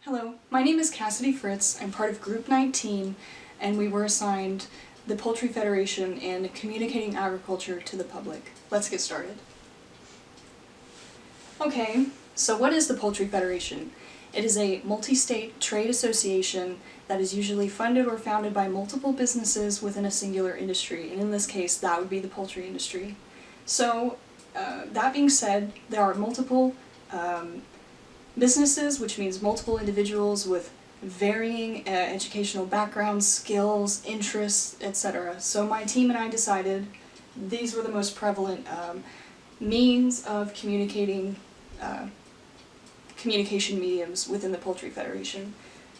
Hello, my name is Cassidy Fritz. I'm part of Group 19, and we were assigned the Poultry Federation and communicating agriculture to the public. Let's get started. Okay, so what is the Poultry Federation? It is a multi-state trade association that is usually funded or founded by multiple businesses within a singular industry, and in this case that would be the poultry industry. So, that being said, there are multiple businesses, which means multiple individuals with varying educational backgrounds, skills, interests, etc. So my team and I decided these were the most prevalent means of communication mediums within the Poultry Federation.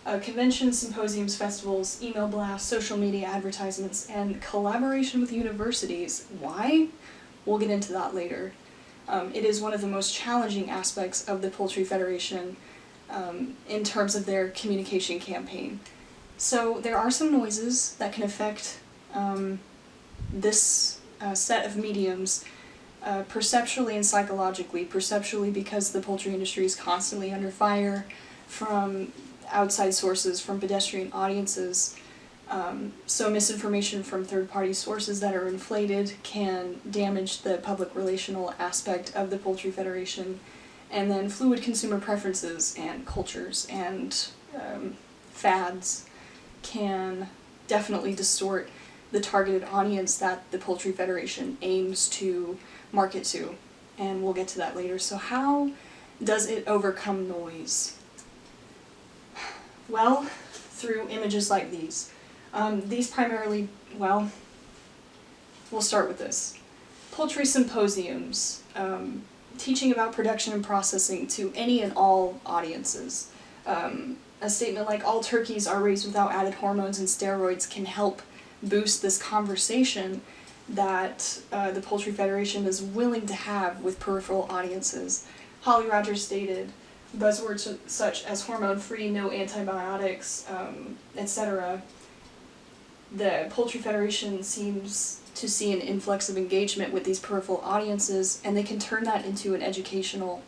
Conventions, symposiums, festivals, email blasts, social media advertisements, and collaboration with universities. Why? We'll get into that later. It is one of the most challenging aspects of the Poultry Federation in terms of their communication campaign. So there are some noises that can affect this set of mediums perceptually and psychologically. Perceptually because the poultry industry is constantly under fire from outside sources, from pedestrian audiences. So misinformation from third-party sources that are inflated can damage the public relational aspect of the Poultry Federation. And then fluid consumer preferences and cultures and fads can definitely distort the targeted audience that the Poultry Federation aims to market to. And we'll get to that later. So how does it overcome noise? Well, through images like these. These primarily, well, we'll start with this. Poultry symposiums, teaching about production and processing to any and all audiences. A statement like, all turkeys are raised without added hormones and steroids can help boost this conversation that the Poultry Federation is willing to have with peripheral audiences. Holly Rogers stated, buzzwords such as hormone-free, no antibiotics, etc. The Poultry Federation seems to see an influx of engagement with these peripheral audiences, and they can turn that into an educational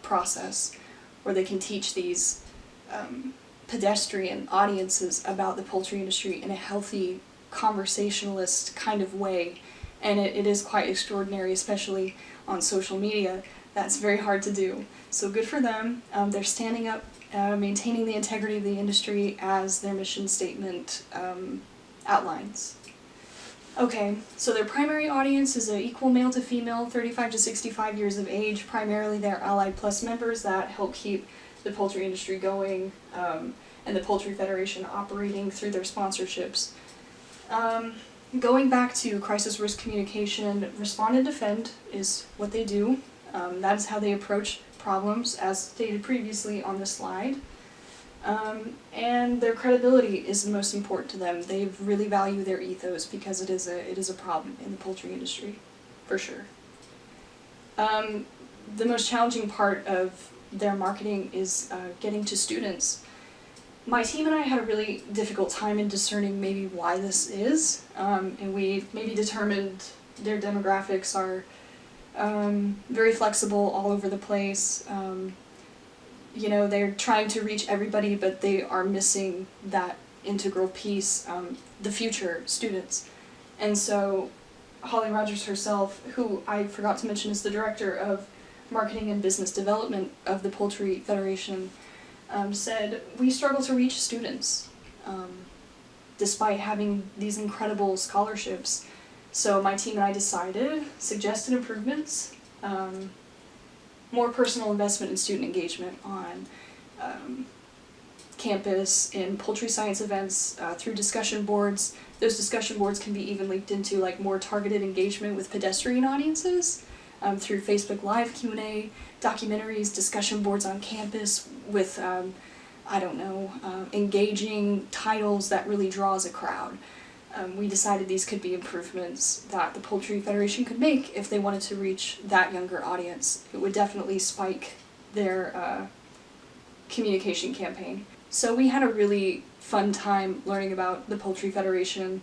process where they can teach these pedestrian audiences about the poultry industry in a healthy, conversationalist kind of way. And it is quite extraordinary, especially on social media. That's very hard to do. So good for them. They're standing up, maintaining the integrity of the industry as their mission statement outlines. Okay, so their primary audience is an equal male to female, 35 to 65 years of age. Primarily they're Allied Plus members that help keep the poultry industry going and the Poultry Federation operating through their sponsorships. Going back to crisis risk communication, respond and defend is what they do. That is how they approach problems, as stated previously on the slide. And their credibility is the most important to them. They really value their ethos because it is a problem in the poultry industry, for sure. The most challenging part of their marketing is getting to students. My team and I had a really difficult time in discerning maybe why this is, and we maybe determined their demographics are very flexible all over the place. You know, they're trying to reach everybody, but they are missing that integral piece, the future students. And so Holly Rogers herself, who I forgot to mention is the director of marketing and business development of the Poultry Federation, said, we struggle to reach students despite having these incredible scholarships. So my team and I suggested improvements, more personal investment in student engagement on campus, in poultry science events, through discussion boards. Those discussion boards can be even linked into like more targeted engagement with pedestrian audiences through Facebook Live Q&A, documentaries, discussion boards on campus with, engaging titles that really draws a crowd. We decided these could be improvements that the Poultry Federation could make if they wanted to reach that younger audience. It would definitely spike their communication campaign. So we had a really fun time learning about the Poultry Federation.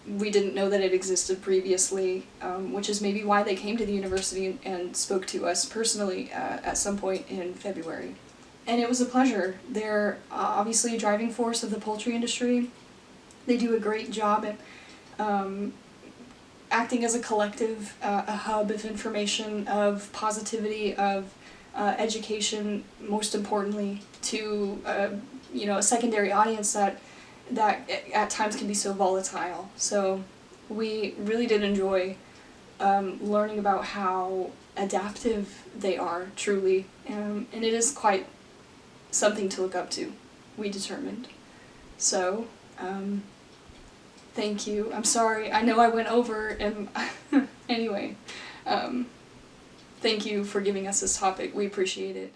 We didn't know that it existed previously, which is maybe why they came to the university and spoke to us personally at some point in February. And it was a pleasure. They're obviously a driving force of the poultry industry. They do a great job at acting as a collective, a hub of information, of positivity, of education, most importantly, to a secondary audience that at times can be so volatile. So we really did enjoy learning about how adaptive they are, truly, and it is quite something to look up to, we determined. So, thank you. I'm sorry, I know I went over, and anyway, thank you for giving us this topic. We appreciate it.